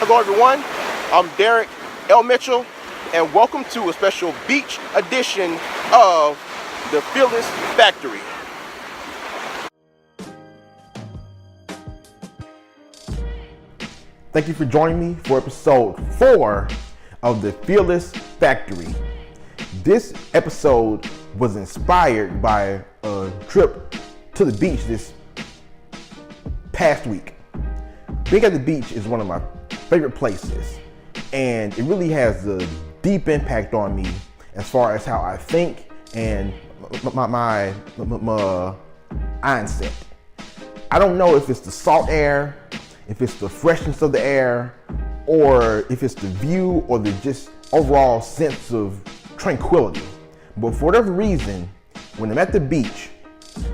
Hello everyone, I'm Derek L. Mitchell, and welcome to a special beach edition of the Fearless Factory. Thank you for joining me for episode 4 of the Fearless Factory. This episode was inspired by a trip to the beach this past week. Being at the beach is one of my favorite places, and it really has a deep impact on me as far as how I think and my mindset. I don't know if it's the salt air, if it's the freshness of the air, or if it's the view or the just overall sense of tranquility. But for whatever reason, when I'm at the beach,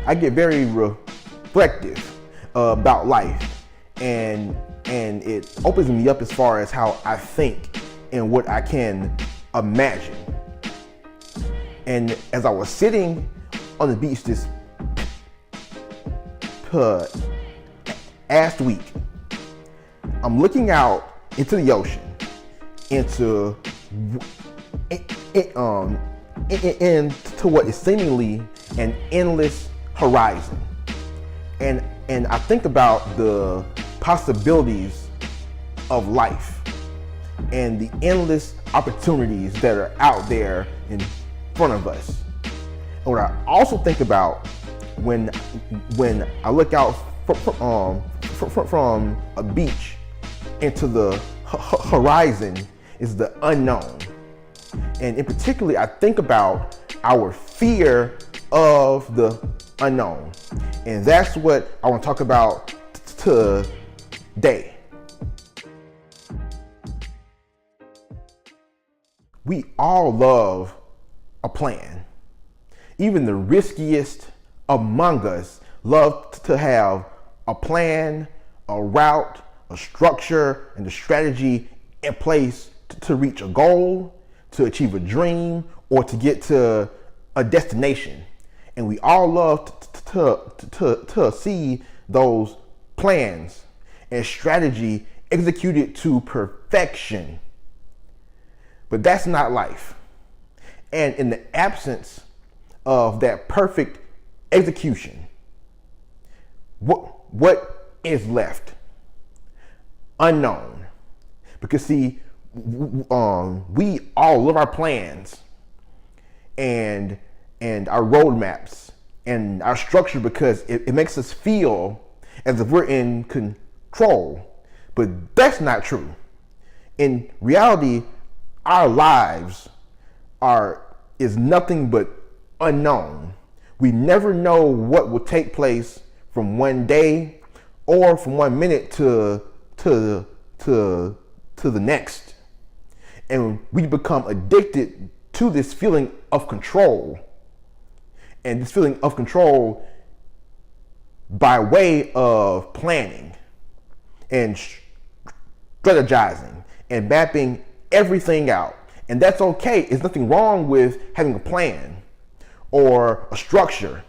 I get very reflective about life, and it opens me up as far as how I think and what I can imagine. And as I was sitting on the beach this past week, I'm looking out into the ocean, into what is seemingly an endless horizon, and I think about the possibilities of life and the endless opportunities that are out there in front of us. And what I also think about when I look out from a beach into the horizon is the unknown. And in particular, I think about our fear of the unknown. And that's what I want to talk about today. We all love a plan. Even the riskiest among us love to have a plan, a route, a structure, and a strategy in place to reach a goal, to achieve a dream, or to get to a destination. And we all love to see those plans and strategy executed to perfection. But that's not life. And in the absence of that perfect execution, what is left? Unknown. Because see, we all love our plans and our roadmaps and our structure because it makes us feel as if we're in control. But that's not true. In reality, our lives is nothing but unknown. We never know what will take place from one day or from 1 minute to the next. And we become addicted to this feeling of control. And this feeling of control by way of planning and strategizing and mapping everything out. And that's okay. There's nothing wrong with having a plan or a structure,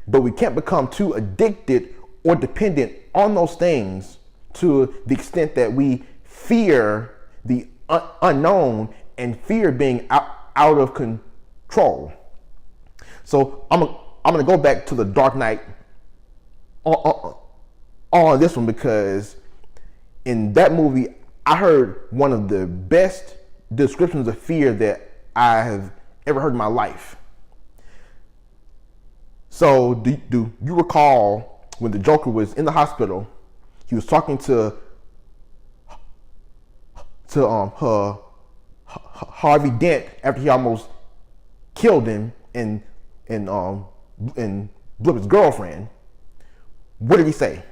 but we can't become too addicted or dependent on those things to the extent that we fear the unknown and fear being out of control. So I'm gonna go back to the Dark Knight on this one, because in that movie I heard one of the best descriptions of fear that I have ever heard in my life. So do you recall when the Joker was in the hospital? He was talking to Harvey Dent after he almost killed him and blew up his girlfriend. What did he say?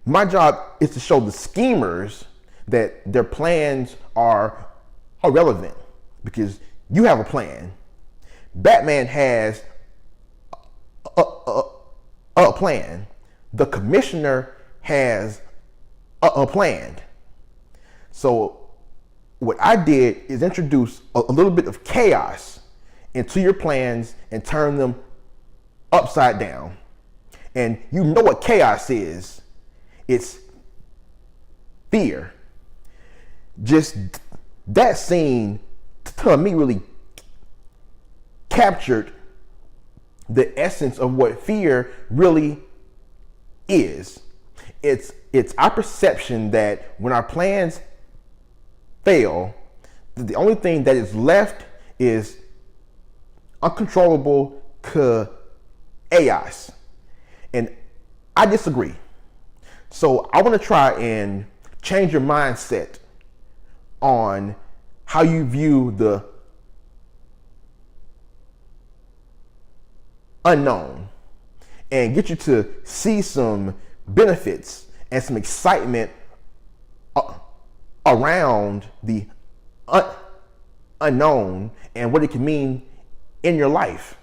My job is to show the schemers that their plans are irrelevant because you have a plan. Batman has a plan. The commissioner has a plan. So what I did is introduce a little bit of chaos into your plans and turn them upside down. And you know what chaos is. It's fear. just that scene to me really captured the essence of what fear really is. It's our perception that when our plans fail, the only thing that is left is uncontrollable chaos. And I disagree. So I want to try and change your mindset on how you view the unknown and get you to see some benefits and some excitement around the unknown and what it can mean in your life.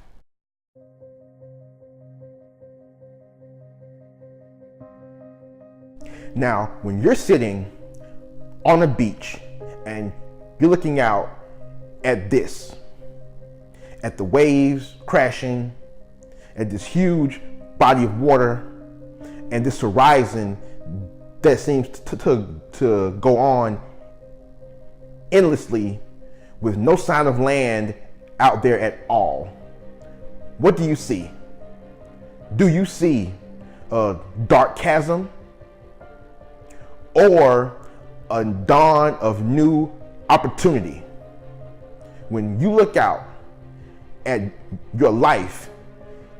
Now, when you're sitting on a beach and you're looking out at this, at the waves crashing, at this huge body of water, and this horizon that seems to go on endlessly with no sign of land out there at all, what do you see? Do you see a dark chasm or a dawn of new opportunity? When you look out at your life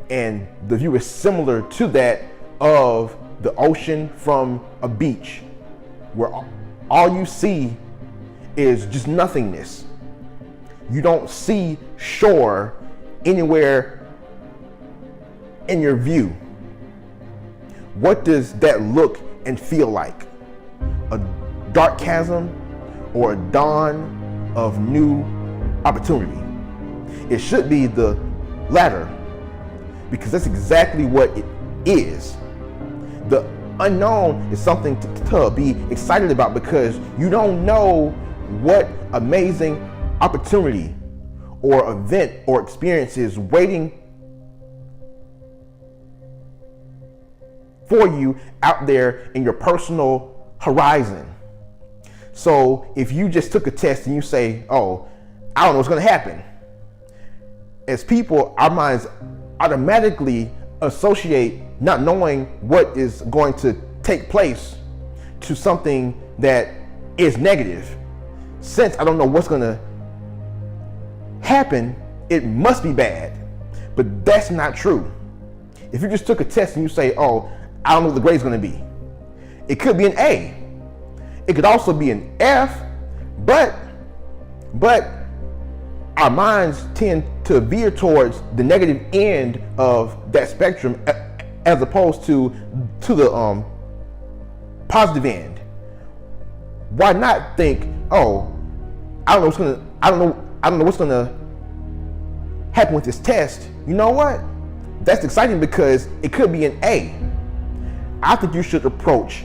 and the view is similar to that of the ocean from a beach, where all you see is just nothingness. You don't see shore anywhere in your view. What does that look and feel like? A dark chasm or a dawn of new opportunity? It should be the latter, because that's exactly what it is. The unknown is something to be excited about, because you don't know what amazing opportunity or event or experience is waiting for you out there in your personal horizon. So if you just took a test and you say, oh, I don't know what's going to happen, as people, our minds automatically associate not knowing what is going to take place to something that is negative. Since I don't know what's going to happen, it must be bad. But that's not true. If you just took a test and you say, oh, I don't know what the grade's going to be, it could be an A. It could also be an F, but our minds tend to veer towards the negative end of that spectrum as opposed to the positive end. Why not think, oh, I don't know what's gonna happen with this test. You know what? That's exciting because it could be an A. I think you should approach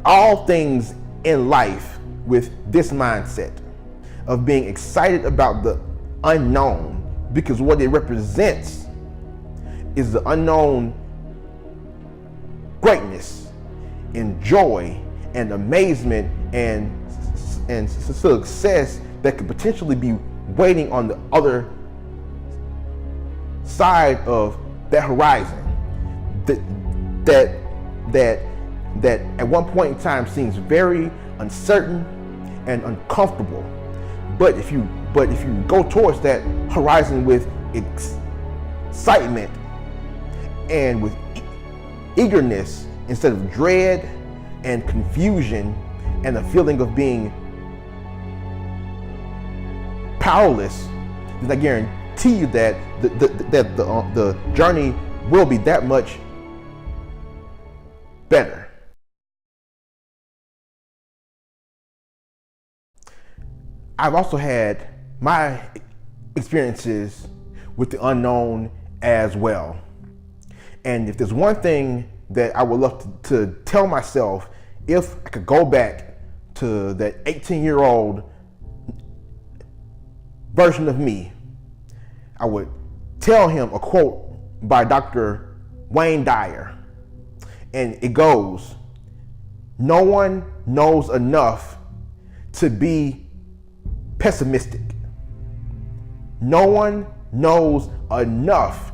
all things in life with this mindset of being excited about the unknown, because what it represents is the unknown greatness and joy and amazement and success that could potentially be waiting on the other side of that horizon that at one point in time seems very uncertain and uncomfortable. But if you go towards that horizon with excitement and with eagerness instead of dread and confusion and a feeling of being powerless, then I guarantee you that the journey will be that much better. I've also had my experiences with the unknown as well. And if there's one thing that I would love to tell myself, if I could go back to that 18-year-old version of me, I would tell him a quote by Dr. Wayne Dyer. And it goes, "No one knows enough to be pessimistic. No one knows enough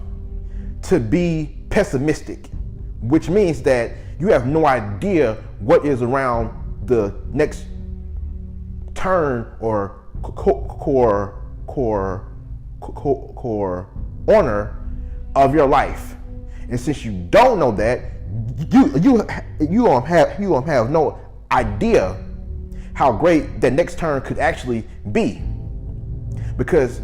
to be pessimistic, which means that you have no idea what is around the next turn or corner of your life. And since you don't know that, you don't have no idea how great that next turn could actually be. Because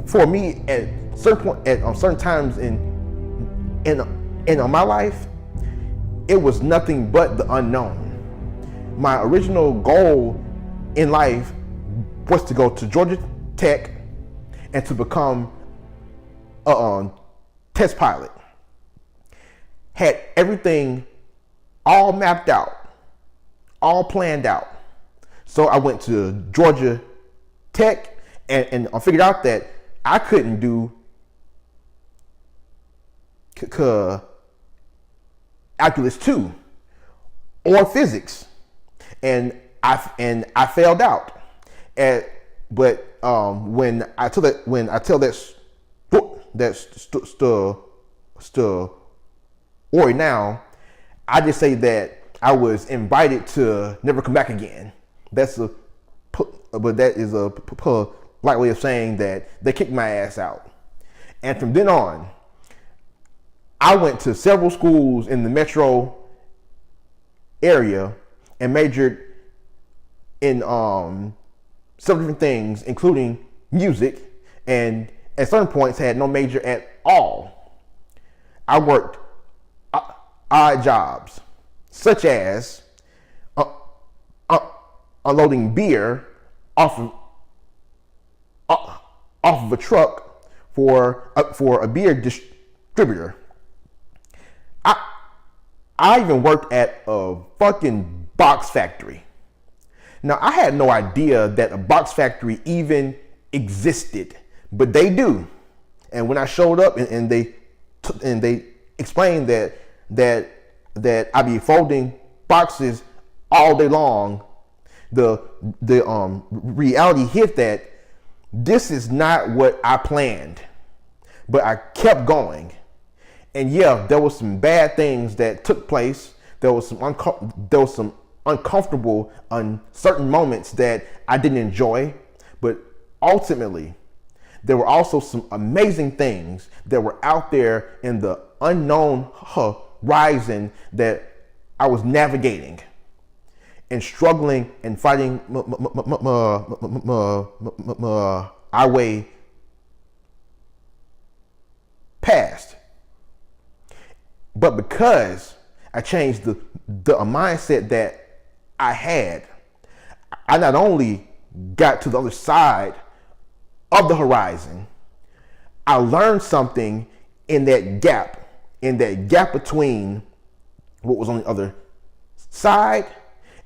for me, at certain times in my life, it was nothing but the unknown. My original goal in life was to go to Georgia Tech and to become a test pilot. Had everything all mapped out, all planned out. So I went to Georgia Tech and I figured out that I couldn't do calculus 2 or physics, and I failed out. But when I tell that story now, I just say that I was invited to never come back again. But that is a polite way of saying that they kicked my ass out. And from then on, I went to several schools in the metro area and majored in several different things, including music, and at certain points had no major at all. I worked odd jobs, such as unloading beer off of a truck for a beer distributor. I even worked at a fucking box factory. Now, I had no idea that a box factory even existed, but they do. And when I showed up and they explained that I be folding boxes all day long, the reality hit that this is not what I planned. But I kept going. And yeah, there was some bad things that took place. There was some uncomfortable, uncertain moments that I didn't enjoy. But ultimately, there were also some amazing things that were out there in the unknown horizon that I was navigating and struggling and fighting our way past. But because I changed the mindset that I had, I not only got to the other side of the horizon, I learned something in that gap between what was on the other side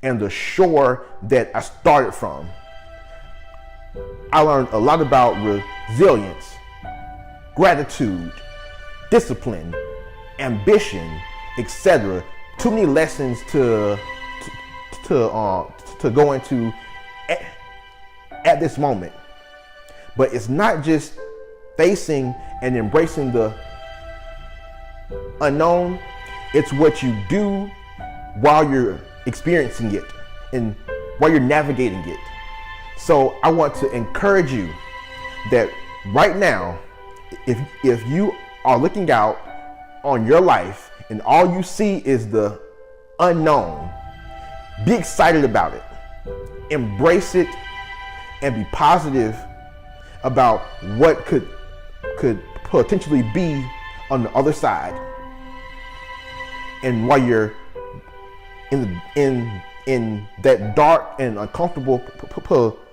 and the shore that I started from. I learned a lot about resilience, gratitude, discipline, ambition, etc. Too many lessons to go into at this moment. But it's not just facing and embracing the unknown. It's what you do while you're experiencing it and while you're navigating it. So I want to encourage you that right now, if you are looking out on your life and all you see is the unknown, be excited about it, embrace it, and be positive about what could potentially be on the other side. And while you're in that dark and uncomfortable place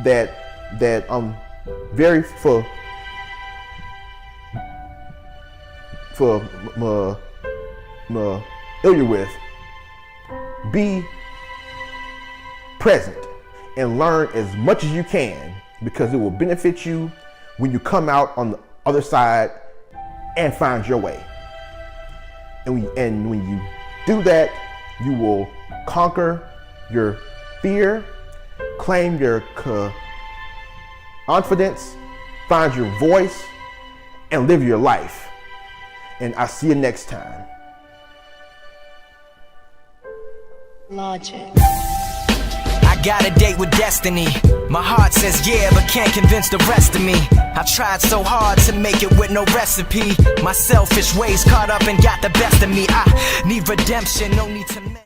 that I'm very familiar with, be present and learn as much as you can, because it will benefit you when you come out on the other side and find your way. And when you do that, you will conquer your fear, claim your confidence, find your voice, and live your life. And I'll see you next time. Logic. I got a date with destiny. My heart says yeah, but can't convince the rest of me. I tried so hard to make it with no recipe. My selfish ways caught up and got the best of me. I need redemption, no need to